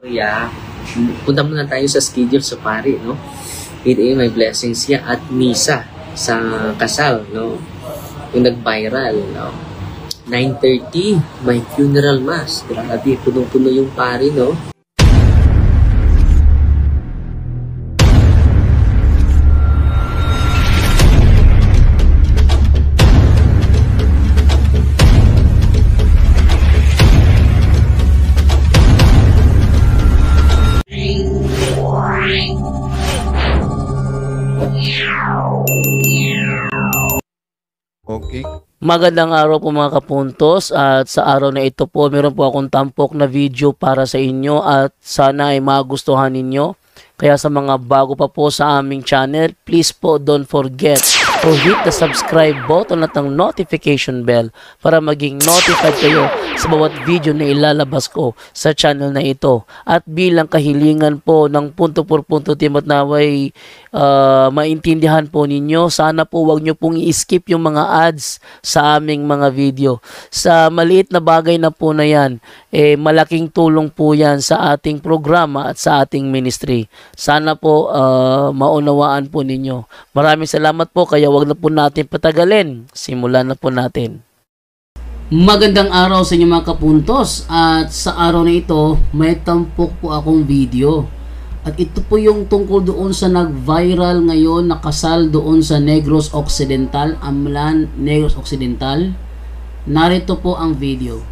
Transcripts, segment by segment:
Kuya, punta muna tayo sa schedule sa pari, no? 8 a.m. may blessings siya at misa sa kasal, no? Yung nag-viral, no? 9:30 may funeral mass. Grabe, punong-puno yung pari, no? Okay. Magandang araw po mga kapuntos, at sa araw na ito po meron po akong tampok na video para sa inyo at sana ay magustuhan ninyo. Kaya sa mga bago pa po sa aming channel, please po don't forget to hit the subscribe button at ang notification bell para maging notified kayo sa bawat video na ilalabas ko sa channel na ito. At bilang kahilingan po ng punto por punto team at naway maintindihan po ninyo, sana po wag nyo pong i-skip yung mga ads sa aming mga video. Sa maliit na bagay na po na yan, malaking tulong po yan sa ating programa at sa ating ministry. Sana po maunawaan po ninyo. Maraming salamat po, kaya wag na po natin patagalin. Simulan na po natin. Magandang araw sa inyo mga kapuntos, at sa araw na ito may tampok po akong video. At ito po yung tungkol doon sa nag-viral ngayon na kasal doon sa Negros Occidental, Amlan, Negros Occidental. Narito po ang video.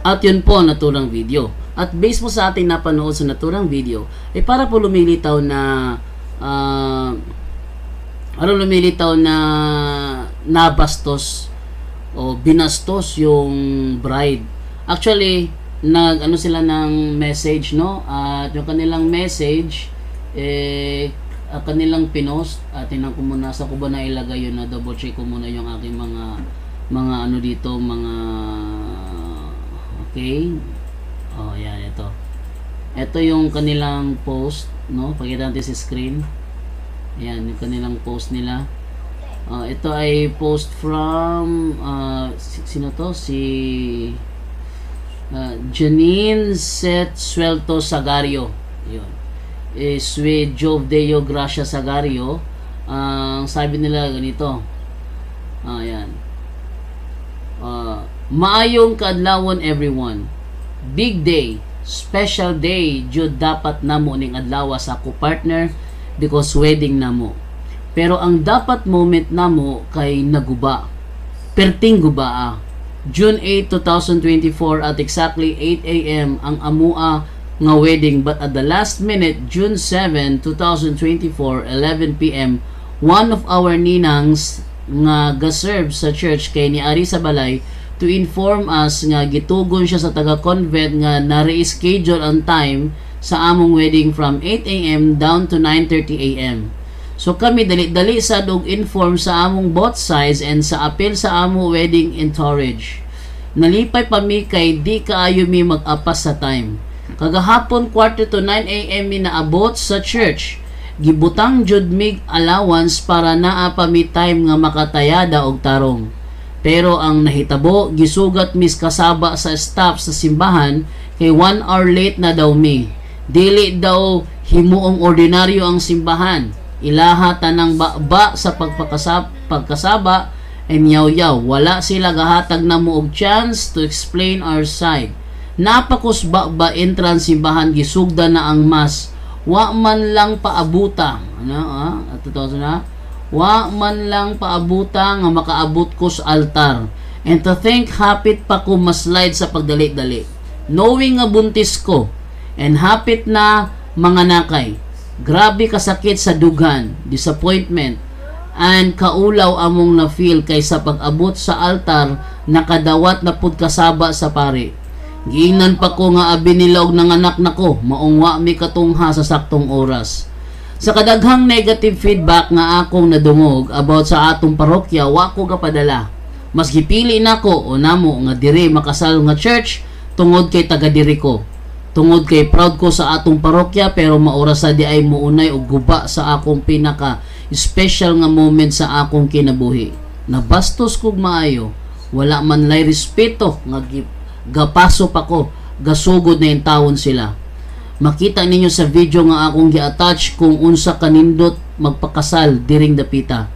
At yun po ang naturang video. At based mo sa ating napanood sa naturang video, para po lumilitaw na nabastos o binastos yung bride. Actually, nag-ano sila ng message, no? At yung kanilang message, kanilang pinost. At tingnan ko muna, sa ko ba na ilagay yun, na double check ko muna yung aking mga ano dito, mga okay. Oh, yan, ito. Ito yung kanilang post, no? Pakita natin sa screen. Ayan, yung kanilang post nila. Ito ay post from sino to? Si Janine Set Suelto Sagario. Yun. Is with Jove Deo Gracia Sagario. Sabi nila ganito. Ayan. Maayong kaadlawon everyone. Big day, special day jud dapat namo ning adlaw sa ako partner because wedding namo. Pero ang dapat moment namo kay naguba. Perting guba. June 8, 2024 at exactly 8 a.m. ang amua nga wedding, but at the last minute, June 7, 2024, 11 p.m., one of our ninangs nga gaserve sa church kay ni Ari sa balay to inform us nga gitugon siya sa taga-convent nga na-reschedule ang time sa among wedding from 8 a.m. down to 9:30 a.m. So kami dali-dali sa dog inform sa among both sides and sa appeal sa among wedding entourage. Nalipay pa mi kay di kaayo mi mag-apas sa time. Kagahapon 8:45 a.m. mi naabot sa church. Gibutang jud mig allowance para naa pa mi time nga makatayada og tarong. Pero ang nahitabo, gisugat mis kasaba sa staff sa simbahan kay 1 hour late na daw mi. Dili daw himuong ordinaryo ang simbahan. Ilaha tanang ba sa pagkasaba and yaw-yaw. Wala sila gahatag na mo og chance to explain our side. Napakus ba entrance simbahan gisugda na ang mas. Wa man lang paabuta. Wa man lang paabuta nga makaabot ko sa altar. And to think hapit pa ko maslide sa pagdali-dali. Knowing nga buntis ko and hapit na mga nakay. Grabe kasakit sa dughan, disappointment, and kaulaw among na-feel kaysa pag-abot sa altar nakadawat na pud kasaba sa pare. Giingnan pa ko nga abi nila og nanganak nako, maungwa mi katungha sa saktong oras. Sa kadaghang negative feedback nga akong nadungog about sa atong parokya, wa ko kapadala. Mas gipili nako o namo nga diri makasal nga church tungod kay taga diri ko. Tungod kay proud ko sa atong parokya pero maura sa di ay muunay og guba sa akong pinaka special nga moment sa akong kinabuhi. Nabastos kog maayo, wala man lay respeto nga gapaso pa ko, gasugod na yung tawon sila. Makita ninyo sa video nga akong gi-attach kung unsa kanindot magpakasal diring dapita.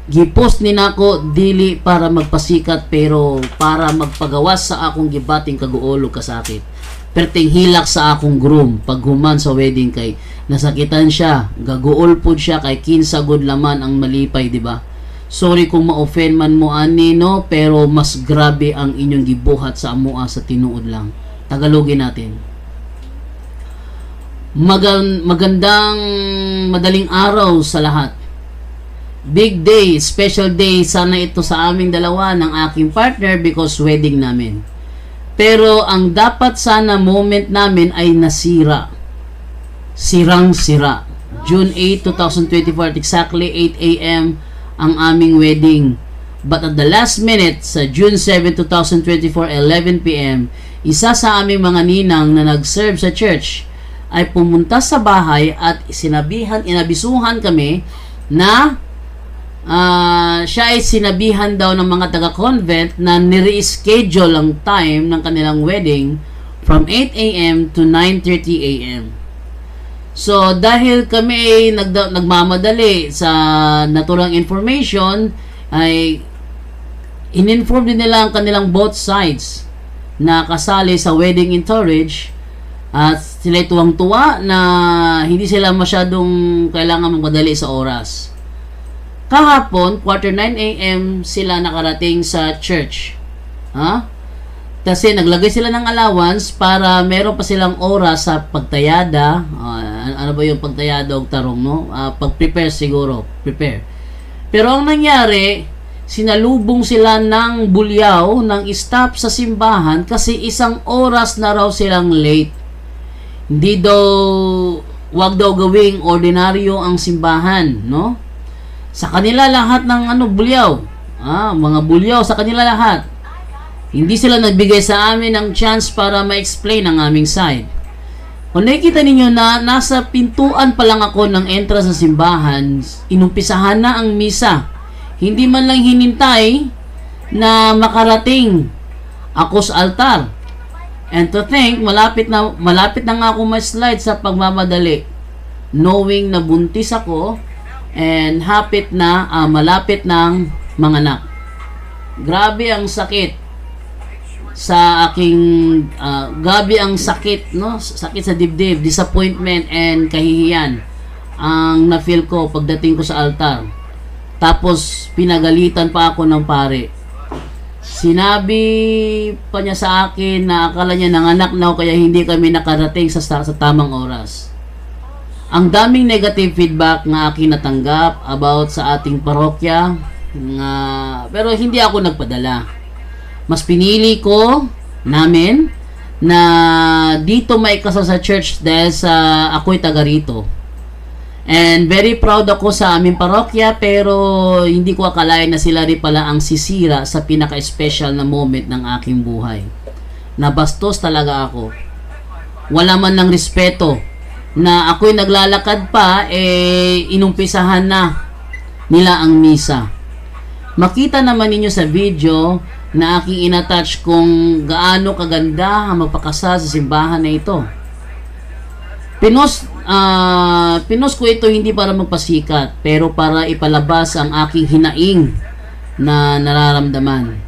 Gipost ni nako dili para magpasikat pero para magpagawas sa akong gibating kaguolo kasakit. Perting hilak sa akong groom paghuman sa wedding kay nasakitan siya, gaguol pud siya kay kinsa gud laman ang malipay, di ba? Sorry kung ma-offend man mo ani no, pero mas grabe ang inyong gibuhat sa amua sa tinuod lang. Tagalogin natin. Magandang madaling araw sa lahat. Big day, special day sana ito sa aming dalawa ng aking partner because wedding namin. Pero ang dapat sana moment namin ay nasira. Sirang-sira. June 8, 2024 exactly 8 a.m. ang aming wedding. But at the last minute sa June 7, 2024 11 p.m. isa sa aming mga ninang na nag-serve sa church ay pumunta sa bahay at inabisuhan kami na siya ay sinabihan daw ng mga taga-convent na ni-reschedule ang time ng kanilang wedding from 8 a.m. to 9:30 a.m. So, dahil kami ay nagmamadali sa naturang information, ay in-inform din nila ang kanilang both sides na kasali sa wedding entourage at sila tuwang-tuwa na hindi sila masyadong kailangan magmadali sa oras. Kahapon, 8:45 a.m. sila nakarating sa church. Kasi naglagay sila ng allowance para meron pa silang oras sa pagtayada. Ano ba yung pagtayada o tarong, no? Pag-prepare siguro. Prepare. Pero ang nangyari, sinalubong sila ng bulyaw ng staff sa simbahan kasi 1 oras na raw silang late. Hindi daw, wag daw gawing ordinaryo ang simbahan, no? Sa kanila lahat ng bulyaw. Mga bulyaw sa kanila lahat. Hindi sila nagbigay sa amin ng chance para ma-explain ang aming side. Kung nakikita ninyo na nasa pintuan pa lang ako ng entrance sa simbahan, inumpisahan na ang misa. Hindi man lang hinintay na makarating ako sa altar. And to think, malapit na nga ako ma-slide sa pagmamadali. Knowing na buntis ako, and malapit ng manganak. Grabe ang sakit. sa aking gabi ang sakit, no? Sakit sa dibdib, disappointment and kahihiyan ang na-feel ko pagdating ko sa altar. Tapos pinagalitan pa ako ng pare. Sinabi pa niya sa akin na akala niya nanganak na ako kaya hindi kami nakarating sa tamang oras. Ang daming negative feedback na aking natanggap about sa ating parokya, pero hindi ako nagpadala. Mas pinili ko namin na dito may kasal sa church dahil sa ako'y taga rito. And very proud ako sa aming parokya, pero hindi ko akalain na sila rin pala ang sisira sa pinaka-special na moment ng aking buhay. Nabastos talaga ako. Wala man ng respeto na ako'y naglalakad pa, inumpisahan na nila ang misa. Makita naman ninyo sa video na aking inattach kung gaano kaganda ang magpakasal sa simbahan na ito. Pinost ko ito hindi para magpasikat, pero para ipalabas ang aking hinaing na nararamdaman.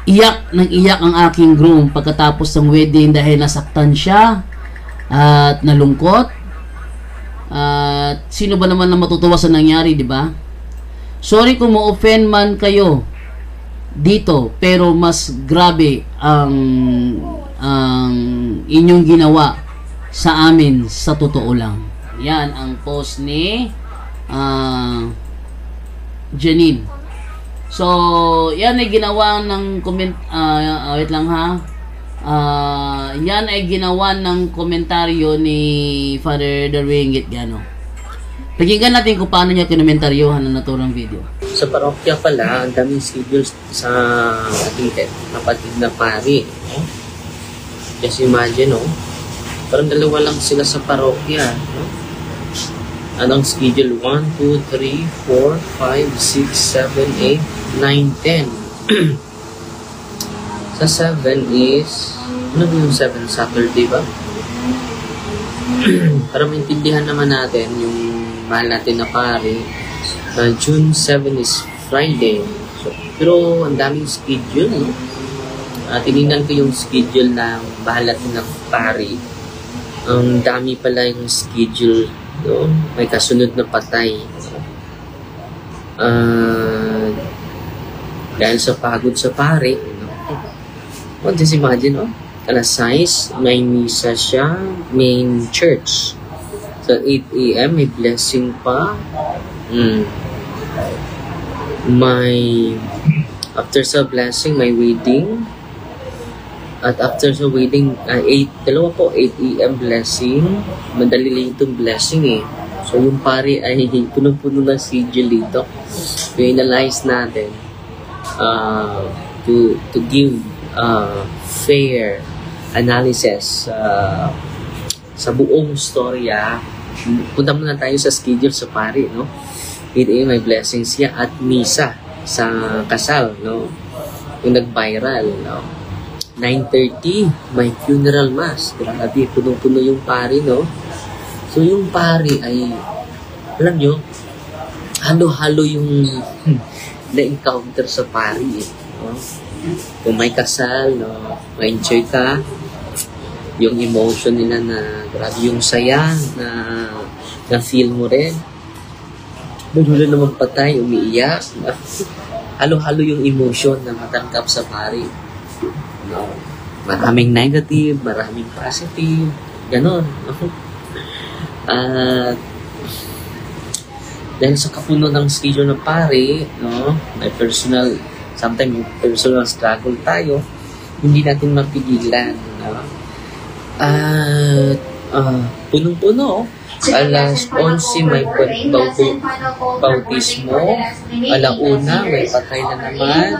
Iyak ng iyak ang aking groom pagkatapos ng wedding dahil nasaktan siya at nalungkot. Sino ba naman na matutuwa sa nangyari, di ba? Sorry kung ma-offend man kayo dito, pero mas grabe ang inyong ginawa sa amin, sa totoo lang. Yan ang post ni Janine. So, yan ay ginawa ng comment, wait lang ha. Yan ay ginawa ng komentaryo ni Father Darwin Gitgano. Pakinggan natin kung paano niya kinomentaryohan ang naturang video. Sa parokya pala, ang daming schedule sa ating kapatid na pari. No? Just imagine, no? Parang dalawa lang sila sa parokya. No? Anong schedule? 1, 2, 3, 4, 5, 6, 7, 8, 9, 10. Sa 7 is, ano ba yung 7? Saturday ba? Para maintindihan naman natin yung mahal natin na pari. June 7 is Friday. So, pero ang daming schedule. No? Tinignan ko yung schedule ng mahal natin na pari. Ang dami pala yung schedule. No? May kasunod na patay. Dahil sa pagod sa pari. No? Just imagine, no? Alas 6, may misa siya, main church. So, 8 a.m. may blessing pa. After sa blessing, may wedding. At after sa wedding, 8 a.m. blessing. Madali lang itong blessing eh. So, yung pari ay punong-puno ng schedule dito. So, analyze natin to give fair analysis sa buong storya. Punta muna tayo sa schedule sa pari, no? 8 a.m. may blessing siya at misa sa kasal, no? Yung nag-viral, no? 9:30 may funeral mass. Grabe, punong-puno yung pari, no? So yung pari ay, alam nyo, halo-halo yung na-encounter sa pari, no? Kung may kasal, no? Ma-enjoy ka yung emotion nila na grabe yung saya na feel mo rin. Doon naman patay, umiiyak. Halo-halo yung emotion na matangkap sa pari. No? Maraming negative, maraming positive, ganon. Dahil sa kapuno ng schedule ng pari, no? May sometimes personal struggle tayo, hindi natin mapigilan. No? Punong-puno. Alas 11 may bautismo. Alauna may patay na naman.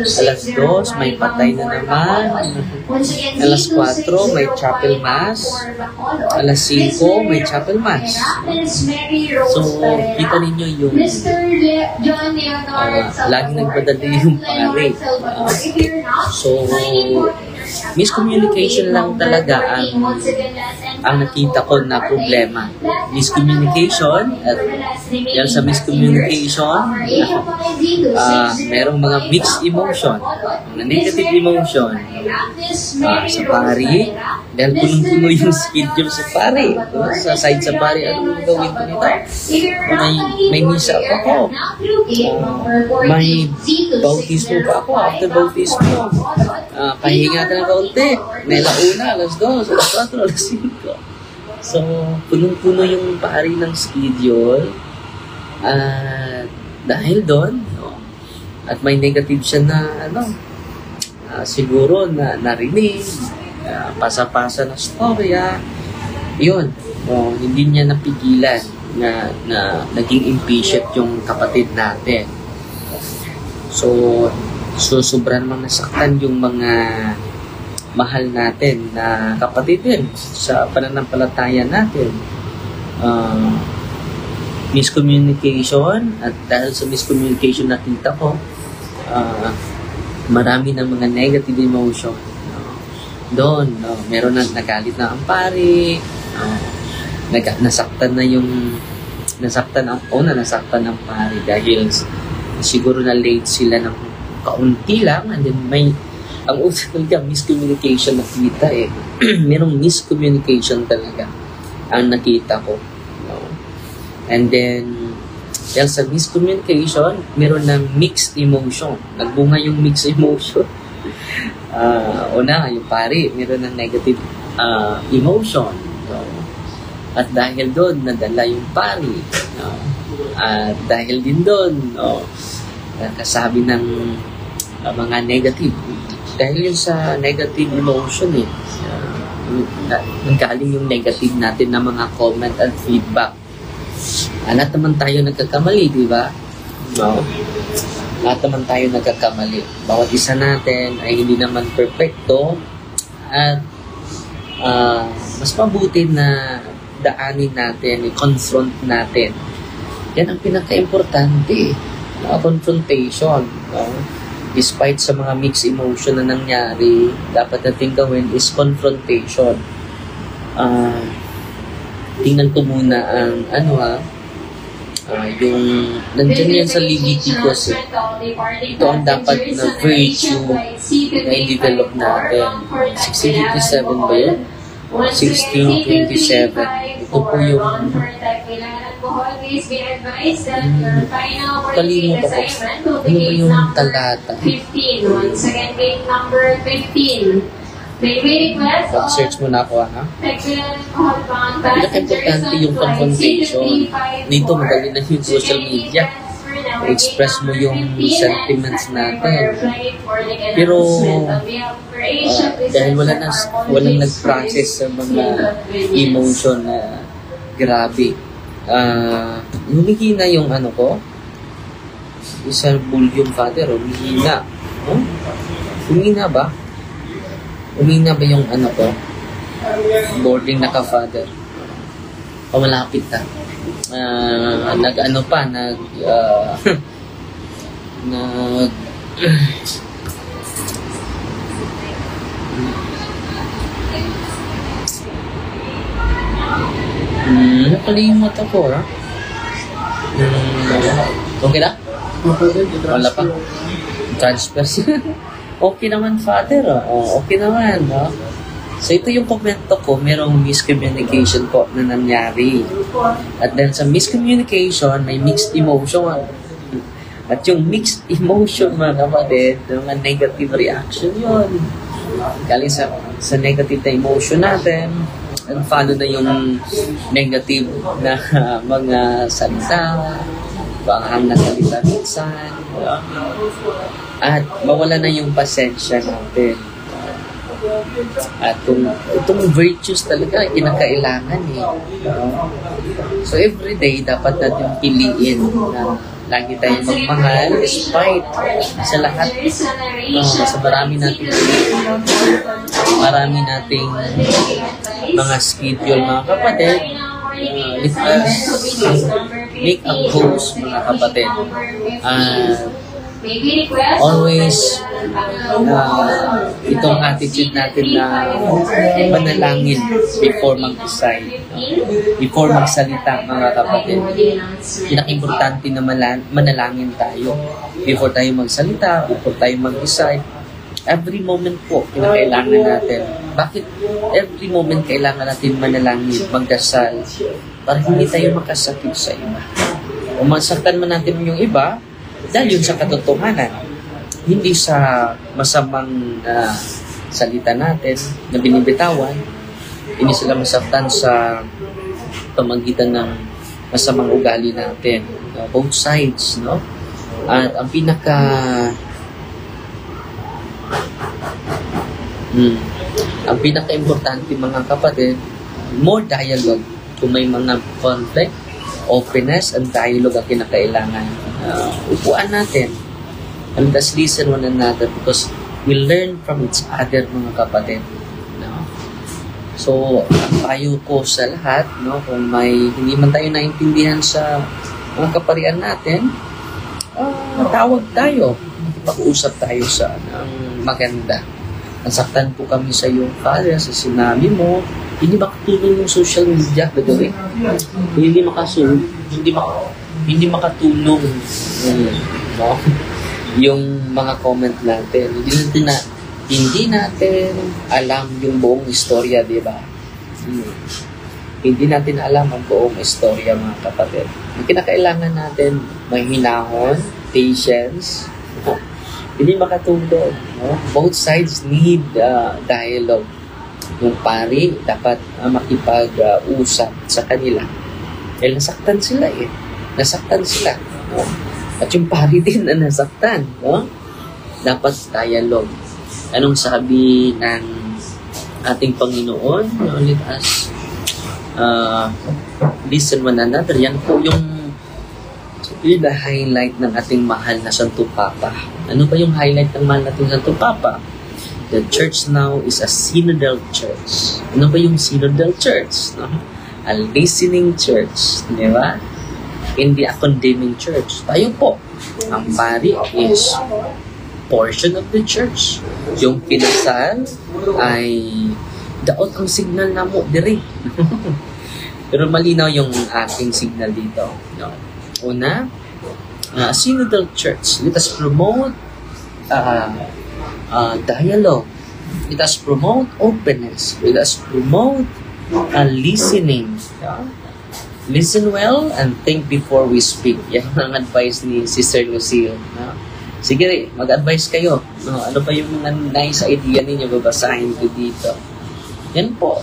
Alas 2 may patay na naman. Alas 4 may chapel mass. Alas 5 may chapel mass. So, kita ninyo yung laging nagpadali yung pare. So, Miscommunication lang talaga ang nakita ko na problema. Miscommunication, at yan sa miscommunication, merong mga mixed emotion, mga negative emotion. Sa pari, dahil punong-puno yung schedule sa pari. Sa side sa pari, ano gawin ko nito? May misa pa ako. May bautismo pa ako. After bautismo, pahinga ka na kaunti. May launa, alas 2, alas 4, alas 5. So, punong-puno yung pari ng schedule. Dahil doon, at may negative siya na, siguro na narinig, pasa-pasa na storya, yun, hindi niya napigilan na naging impatient yung kapatid natin. So sobrang mga nasaktan yung mga mahal natin na kapatid din sa pananampalataya natin. Miscommunication, at dahil sa miscommunication nakita ko, marami ng mga negative emotion. Doon, meron na nagalit na ang pari, nasaktan ang pari dahil siguro na late sila ng kaunti lang, and then ang usap talaga, miscommunication nakita merong miscommunication talaga ang nakita ko. And then, dahil sa miscommunication, meron ng mixed emotion. Nagbunga yung mixed emotion. Yung pari, meron ng negative emotion. At dahil doon, nadala yung pari. At dahil din doon, kasabi ng mga negative. Dahil yun sa negative emotion, nanggaling yung negative natin na mga comment and feedback. Lahat naman tayo nagkakamali, di ba? Lahat naman tayo nagkakamali. Bawat isa natin ay hindi naman perfecto, at mas mabuti na daanin natin, i-confront natin. Yan ang pinaka-importante, confrontation. Despite sa mga mixed emotion na nangyari, dapat natin gawin is confrontation. Tingnan ko muna ang yung nandiyan yan sa Leviticus. Ito ang dapat na virtue na i-develop natin. 1657 ba yun? 1627. Ito po yung kalimut ako. Ano ba yung talata? 15. Once again, gate number 15. Search muna ako, ha? Pinaka-importante yung confrontation. Dito, madali na yung social media. I-express mo yung sentiments natin. Pero, dahil walang nag-process sa mga emotion na grabe. Humihina yung ko. Isang volume, Father, humihina. Humihina ba? Umina ba yung ko? Boarding na ka-Father. Malapit na. Nakalimot ako, ha? Okay na? Wala pa. Transfer. Okay naman, Father. Okay naman. So, ito yung komento ko. Merong miscommunication po na nangyari. At dahil sa miscommunication, may mixed emotion. At yung mixed emotion, mga kapatid, mga negative reaction yun. Galing sa negative na emotion natin, and follow na yung negative na mga salita, banghang na salita minsan, at mawala na yung pasensya natin. At itong virtues talaga kinakailangan so everyday dapat natin piliin na lagi tayong magmahal despite sa lahat sa marami nating mga schedule, mga kapatid. Let us make a goals, mga kapatid. Maybe request. Always itong attitude natin na manalangin before mag-decide, no? Before magsalita, mga kapatid. Pinaka-importante na manalangin tayo before tayo magsalita, before tayo mag-decide. Every moment po, kailangan natin. Bakit every moment kailangan natin manalangin, magdasal, para hindi tayo makasakit sa iba? O masaktan man natin yung iba, dahil yun sa katotohanan, hindi sa masamang salita natin na binibitawan, hindi sila masaktan sa pamagitan ng masamang ugali natin. Both sides, no? At ang ang pinaka-importante, mga kapatid, more dialogue. Kung may mga conflict, openness and dialogue ang kinakailangan. Upuan natin. And let's listen one another because we learn from each other, mga kapatid. No? So, ang payo ko sa lahat, no, kung may hindi man tayo naintindihan sa mga kaparian natin, matawag tayo. Pag-uusap tayo sa maganda. Nasaktan po kami sa iyong father, sa sinabi mo, hindi makatulong yung social media, gagawin. Hindi makatulong no? Yung mga comment natin. Hindi natin alam yung buong istorya, di ba? Hindi natin alam ang buong istorya, mga kapatid. Ang kinakailangan natin, may hinahon, patience, hindi makatulog. No? Both sides need dialogue. Yung pari dapat makipag-usap sa kanila. Dahil nasaktan sila eh. Nasaktan sila. No? At yung pari din na nasaktan. No? Dapat dialogue. Anong sabi ng ating Panginoon? No? Let us listen one another. Yan po yung highlight ng ating mahal na Santo Papa. Ano ba yung highlight ng mahal nating Santo Papa? The church now is a synodal church. Ano ba yung synodal church? No? A listening church. Di ba? Hindi a condemning church. Tayo po, ang pari is portion of the church. Yung kinasal ay daot ang signal na mo, diri. Pero malinaw yung aking signal dito. No? Una, synodal church. Let us promote dialogue. Let us promote openness. Let us promote listening. Listen well and think before we speak. Yan ang advice ni Sister Lucille. Sige, mag-advise kayo. Ano pa yung mga nice idea ninyo? Babasahin ko dito. Yan po.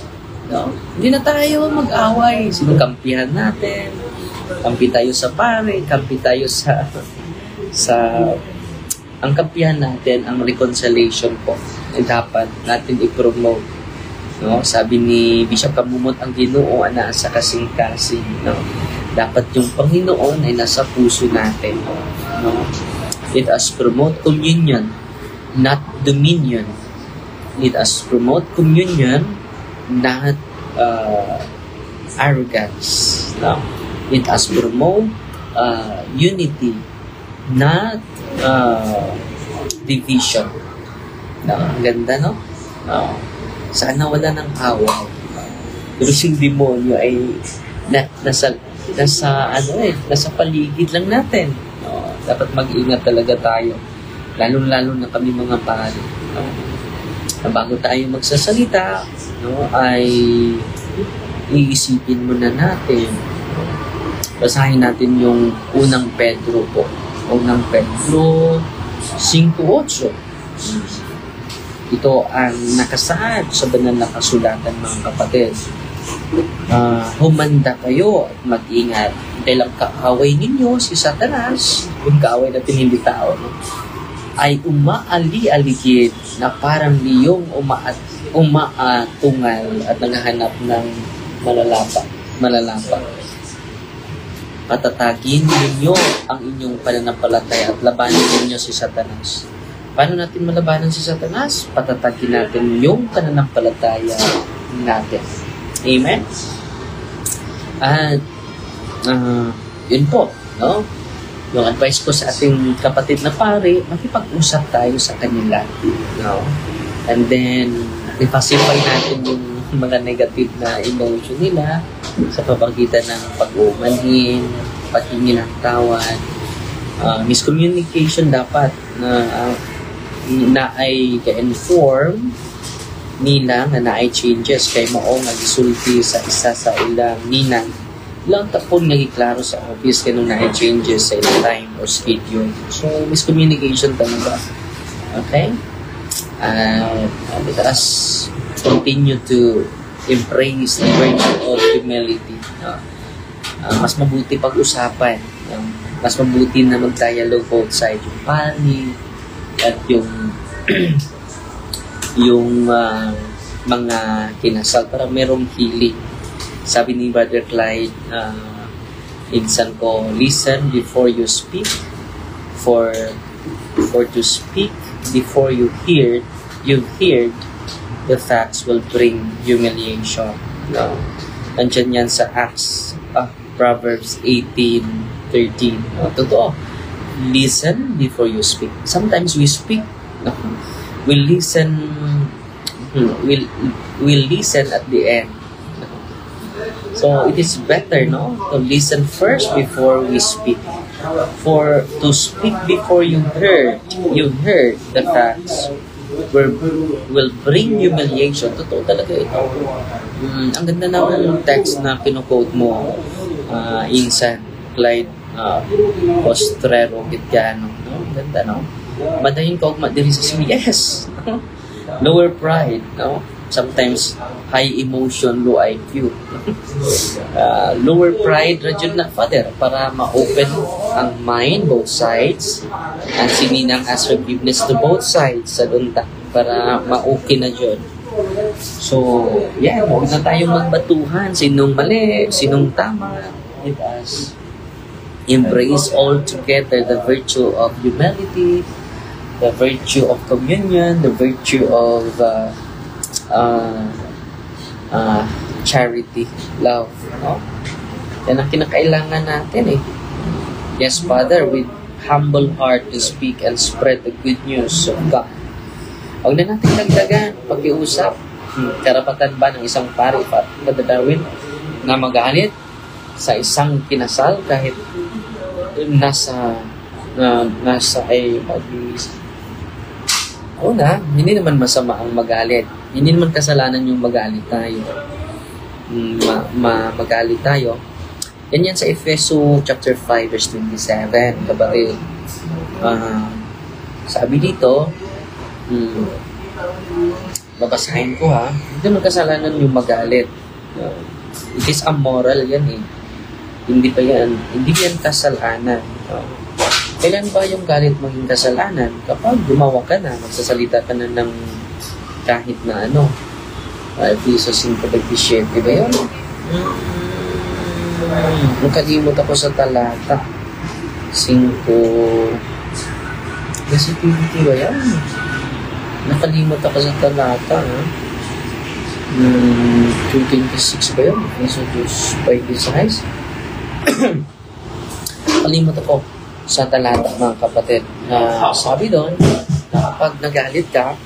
Hindi na tayo mag-away. Sinukampihan natin. Kampi tayo sa pare, kampi tayo sa ang kampihan natin, ang reconciliation po, ay dapat natin i-promote. No? Sabi ni Bishop Kamumot, ang Ginoo na sa kasing-kasing. No? Dapat yung Panginoon ay nasa puso natin. No? Let us promote communion, not dominion. Let us promote communion, not arrogance. No? Let us promote unity, not division. Ang ganda, no? Sana wala ng away. Pero yung demonyo ay nasa paligid lang natin. Dapat mag-ingat talaga tayo. Lalo-lalo na kami mga pari. Na bago tayo magsasalita, ay iisipin muna natin. Basahin natin yung unang Pedro po. Unang Pedro 5:8. Ito ang nakasaad sa banal na kasulatan, mga kapatid. Humanda kayo at mag-ingat dahil ang kaaway ninyo, si Satanas, yung kaaway na hindi tao, ay umaali-aligid na parang liyong umaatungal at naghahanap ng malalapak. Patatagin ninyo ang inyong pananampalataya at labanan ninyo si Satanas. Paano natin malabanan si Satanas? Patatagin natin yung pananampalataya natin. Amen? At yun po, no? Yung advice ko sa ating kapatid na pare, makipag-usap tayo sa kanila. No? And then, i-pacify natin yung mga negative na emotion nila sa pamagitan ng pag-umanhin, paghingi ng tawad. Miscommunication dapat na ay ka-inform nila nga na ay changes kay mao nga gisulti sa isa sa ilang ninang lang tapon nga giklaro sa office kanang na ay changes sa ilang time or schedule. So miscommunication talaga. Okay? Let us continue to embrace the virtue of humility. Mas mabuti pag-usapan. Mas mabuti na mag-dialogue both sides. Yung pari at yung mga kinasal para merong healing. Sabi ni Brother Clyde, insan ko, listen before you speak, for to speak before you heard, the facts will bring humiliation. No? Nandiyan yan sa Acts, Proverbs 18:13. Totoo. Listen before you speak. Sometimes we speak, we'll listen at the end. So it is better, no, to listen first before we speak. For to speak before you heard the facts will bring humiliation. Totoo talaga ito. Ang ganda naman yung text na kinuquote mo, Insan Clyde Postrero Gitgano. No? Ganda, no? Madahin ka og madiri sa yes. Lower pride, no? Sometimes high emotion, low IQ. Lower pride, radyo na Father, para ma-open ang mind, both sides, and sininang as forgiveness to both sides sa dunta, para ma-okay na dyan. So, yeah, huwag na tayong magbatuhan, sinong mali, sinong tama. Let us embrace all together the virtue of humility, the virtue of communion, the virtue of charity, love. No? Yan ang kinakailangan natin eh. Yes, Father, with humble heart to speak and spread the good news of God. Huwag na natin dagdagan, pag-iusap. Karapatan ba ng isang pari, Father Darwin, na magalit sa isang kinasal kahit nasa ay hindi naman masama ang magalit. Hindi naman kasalanan yung magalit tayo. Magalit tayo. Yan sa Efeso chapter 5 verse 27. Kapatid, sabi dito, babasahin ko ha, hindi naman kasalanan yung magalit. It is amoral yan eh. Hindi yan kasalanan. Kailan ba yung galit maging kasalanan? Kapag gumawa ka na, magsasalita ka na ng kahit na ano. Efeso 5:27, ba yun? Nakalimot ako sa talata. 5. Kasi 20 ba yan? Nakalimot ako sa talata. 2:26 ba yun? Efeso 5:26. Nakalimot ako sa talata, mga kapatid. Sabi doon, na kapag nagalit ka,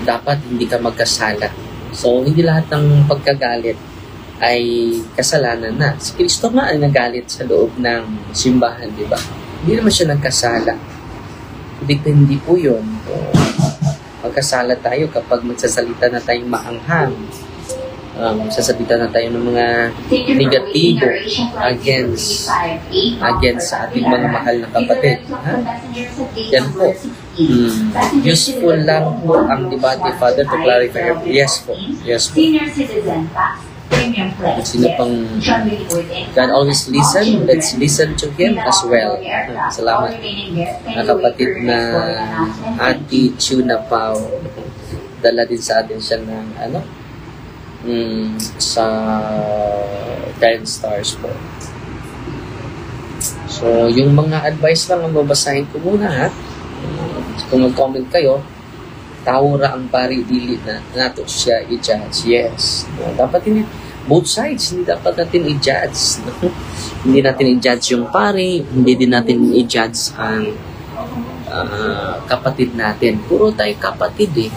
dapat hindi ka magkasala. So, hindi lahat ng pagkagalit ay kasalanan na. Si Kristo nga ay nagalit sa loob ng simbahan, di ba? Hindi naman siya nagkasala. Depende po yun. Magkasala tayo kapag magsasalita na tayong maanghang. Sasabitan na tayo ng mga negatibo against sa ating mga mahal na kapatid. Yan po. Useful lang po ang debate, Father, to clarify. Yes po. Sino pang God always listen, let's listen to Him as well. Salamat na kapatid na Ate Tuna Pao. Dala din sa atin siya ng sa 10 stars po. So, yung mga advice lang ang babasahin ko muna ha. Kung mag-comment kayo, tawra ang pari dili na nato siya i-judge. Yes. Dapat hindi both sides, hindi dapat natin i-judge. No? Hindi natin i-judge yung pare, hindi din natin i-judge ang kapatid natin. Puro tayo kapatid eh.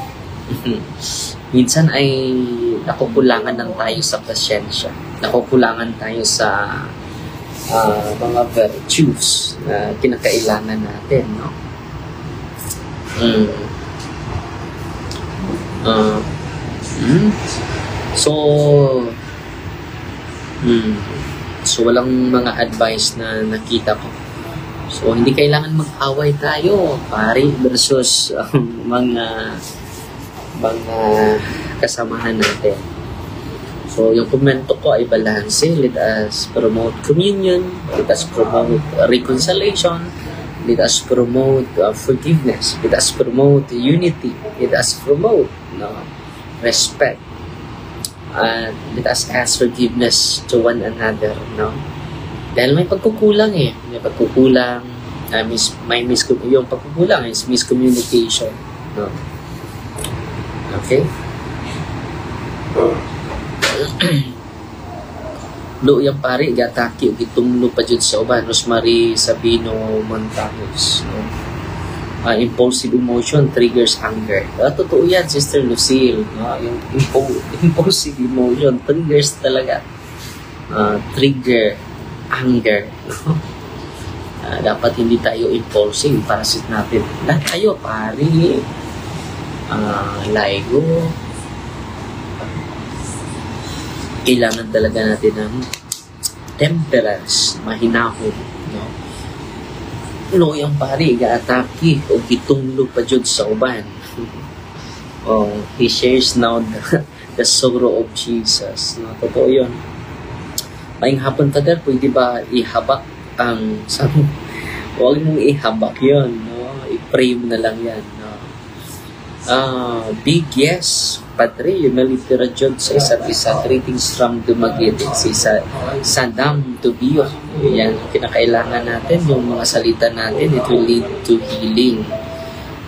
Minsan ay nakukulangan lang tayo sa pasyensya. Nakukulangan tayo sa mga virtues na kinakailangan natin. No? So walang mga advice na nakita ko. So hindi kailangan mag-away tayo, pare, versus mga kasamahan natin. So yung komento ko ay balanse. Let us promote communion, let us promote reconciliation, let us promote forgiveness, let us promote unity, let us promote respect, and let us ask forgiveness to one another, no? Dahil may pagkukulang eh. May pagkukulang, yung pagkukulang is miscommunication, no? Okay? Lo yung pari, gataki, gitumlo pa dyan sa uban, Rosemary Sabino Montanos, no? Impulsive emotion triggers anger. Totoo yan, Sister Lucille. No? Yung impulsive emotion triggers talaga. Trigger anger. No? Dapat hindi tayo impulsive para sit natin. Lahat tayo, pari. Laigo. Kailangan talaga natin ng temperance, mahinahon. No? No, yung pari, ga-atake o gitunglo pa dyan sa uban. He shares now the sorrow of Jesus. No, totoo yun. Maing hapon tagal, pwede ba ihabak ang huwag mong ihabak yun. No? I-pray mo na lang yan. No? Big yes, Padre, humility rajod sa isa't isa. Greetings from Dumaguete, si Sadam Tubio. Yan, kinakailangan natin yung mga salita natin. It will lead to healing.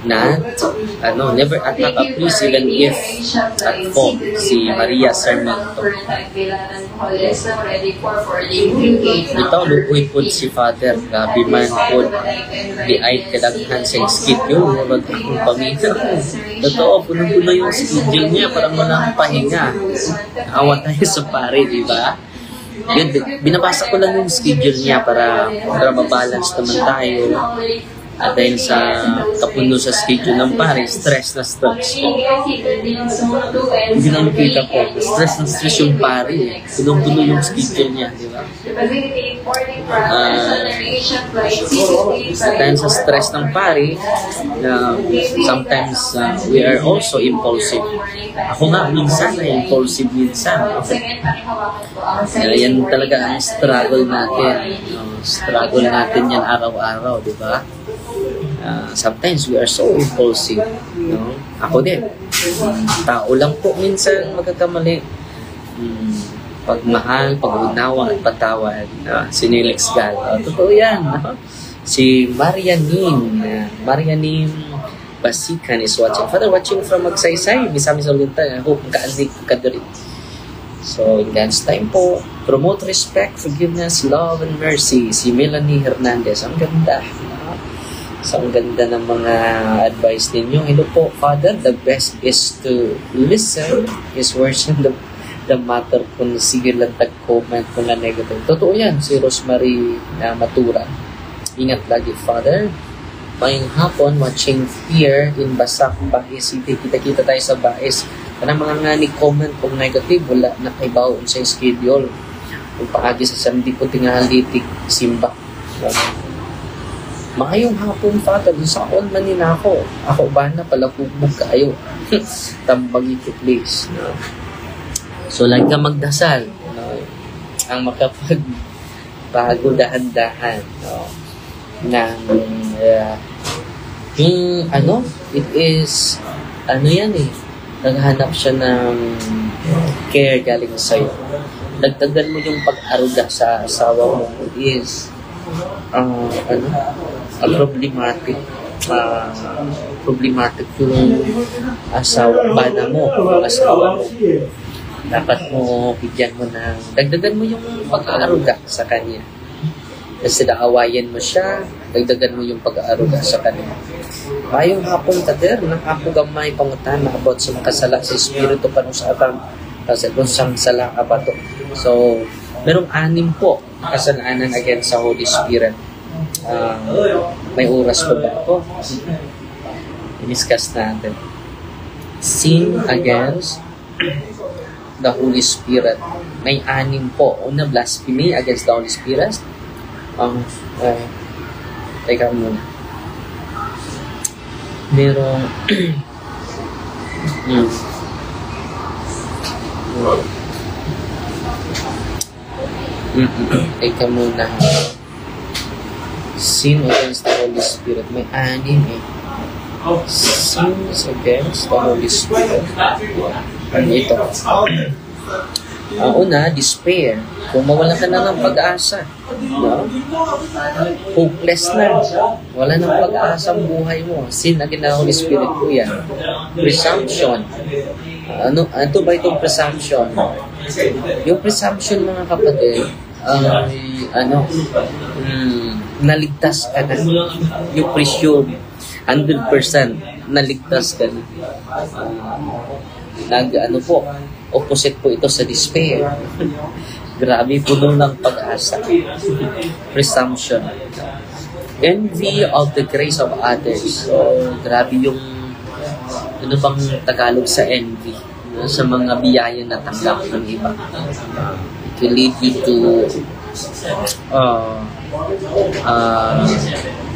Never attack a priest even if at fault. Si Maria Sarmiento. Ito, luoy po si Father. Grabe man po. Di ay kadaghan sa schedule. Huwag akong pamilya. Totoo, puno-puno yung schedule niya. Parang walang pahinga. Awa tayo sa pare, di ba? Binabasa ko lang yung schedule niya para mabalance naman tayo. At dahil sa kapuno sa schedule ng pare, stress na stress ko. Hindi na nakita ko. Stress na stress yung pare. Punong-puno yung schedule niya, di ba? Dahil sa stress ng pare, sometimes we are also impulsive. Ako nga, minsan ay impulsive minsan. Okay. Yan talaga ang struggle natin. Struggle natin yan araw-araw, di ba? Sometimes we are so impulsive. No? Ako din. Tao lang po minsan magkakamali. Pagmahal, pag-unawa at patawad. Si Nelix Gal. Totoo yan. No? Si Marianin Basikan is watching. Father, watching from Magsaysay. Misamis ulit tayo. Hope kaanik kadiri. So, in God's time po, promote respect, forgiveness, love, and mercy. Si Melanie Hernandez. Ang ganda. So, ang ganda ng mga advice ninyo. Hello po, Father, the best is to listen is worse than the matter kung sige lang tag-comment kung na negative. Totoo yan, si Rosemary Matura. Ingat lagi, Father. Maying hapon, watching here in Basak, Baes City. Kita-kita tayo sa Baes. Kanang mga nga ni-comment kung negative, wala na kay baon sa schedule. Kung paagi sa sandi ko tinghalitik, simba. Maayong hapon, Father, sa on manin ako. Ako ba na pala pupug kaayo? Tambagi ko, please. No? So, lagi ka magdasal. No? Ang makapagbago dahan-dahan. No? It is, yan eh. Naghanap siya ng care galing sa'yo. Dagdagan mo yung pag-aruga sa asawa mo. It is, problematic yung asawa mo. Dapat mo bigyan mo ng, dagdagan mo yung pag-aaruga sa kanya. Kasi naawayan mo siya, dagdagan mo yung pag-aaruga sa kanya. Mayong hapon tader, ng ako gamay pangutana about sa makasala sa espiritu pa nung sa atang kasi kung sang sala abato. So, merong 6 po kasalanan against sa Holy Spirit. May oras pa ba ito? I-discuss natin. Sin against the Holy Spirit. May 6 po. Una, blasphemy against the Holy Spirit. Teka muna. Merong teka muna. Sin against the Holy Spirit. May 6 eh. Sins against the Holy Spirit. Ano ito? Una, despair. Kung mawala ka na ng pag-asa. No? Hopeless na. Wala ng pag-asa ang buhay mo. Sin against the Holy Spirit po yan. Presumption. Ano ba itong presumption? Yung presumption, mga kapatid, naligtas ka na. Yung presume, 100% naligtas ka na. Opposite po ito sa despair. Grabe, puno ng pag-asa. Presumption. Envy of the grace of others. So, grabe yung ano bang Tagalog sa envy? Sa mga biyaya na tanggap ng iba. It will lead you to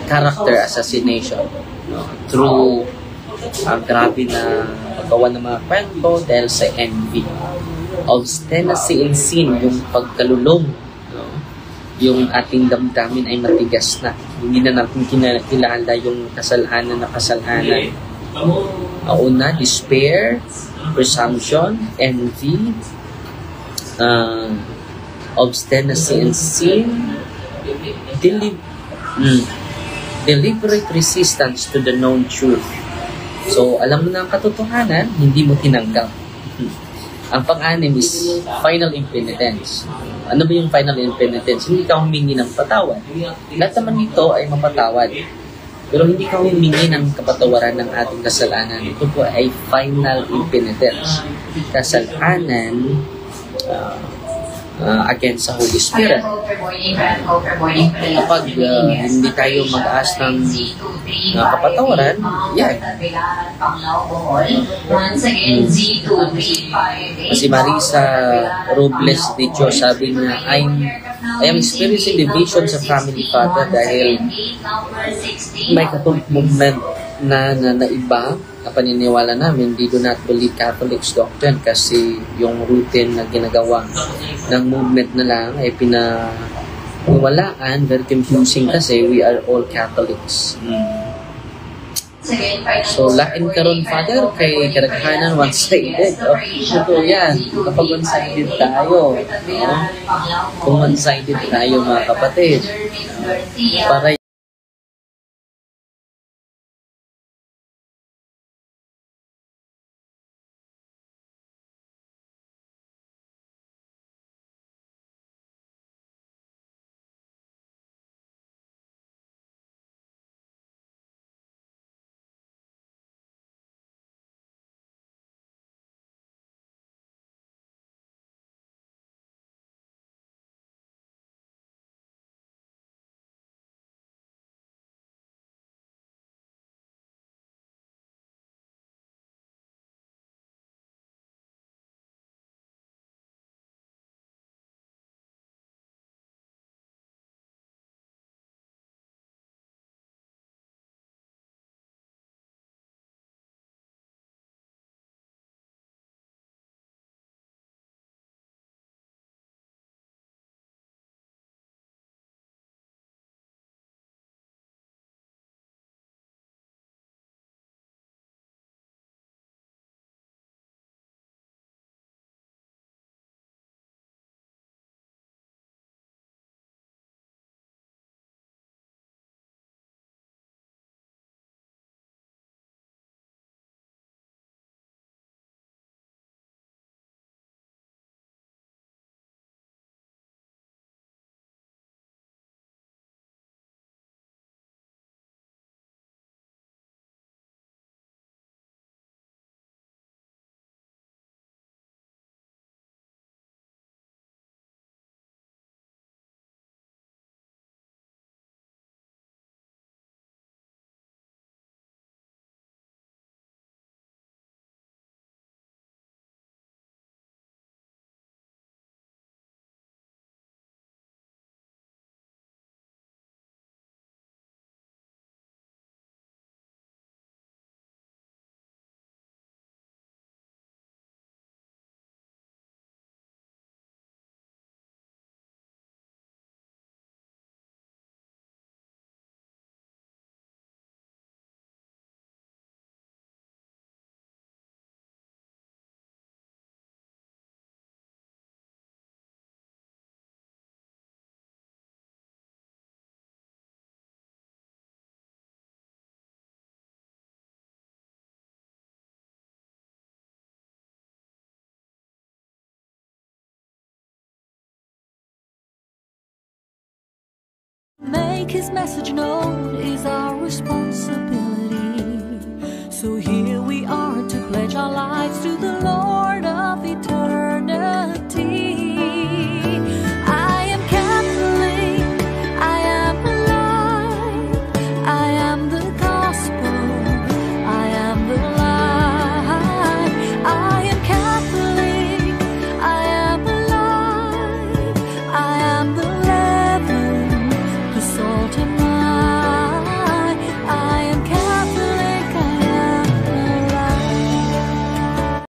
character assassination through grabe na paggawa ng mga kwento dahil sa envy. Obstinacy in sin, yung pagkalulong, yung ating damdamin ay matigas na. Hindi na natin kinakilala yung kasalanan na kasalanan. Una, despair, presumption, envy, obstinacy in sin, deliberate resistance to the known truth. So, alam mo na ang katotohanan, hindi mo tinanggap. Ang pang-6 is final impenitence. Ano ba yung final impenitence? Hindi ka humingi ng patawad. Lahat naman nito ay mapatawad. Pero hindi ka humingi ng kapatawaran ng ating kasalanan. Ito po ay final impenitence. Kasalanan against sa Holy Spirit. Kapag hindi tayo mag-ask ng kapatawaran, yan. Si Marisa Robles de Dios, sabi niya, I am experiencing division sa family, Father, dahil may Catholic movement na iba na paniniwala namin. They do not believe Catholics doctrine kasi yung routine na ginagawa ng movement na lang ay pinawalaan. Very confusing kasi we are all Catholics. So, lain ka ron, Father, kay karaghanan one-sided. Ito yan, kapag one-sided tayo, kung one-sided tayo, mga kapatid, para Make his message known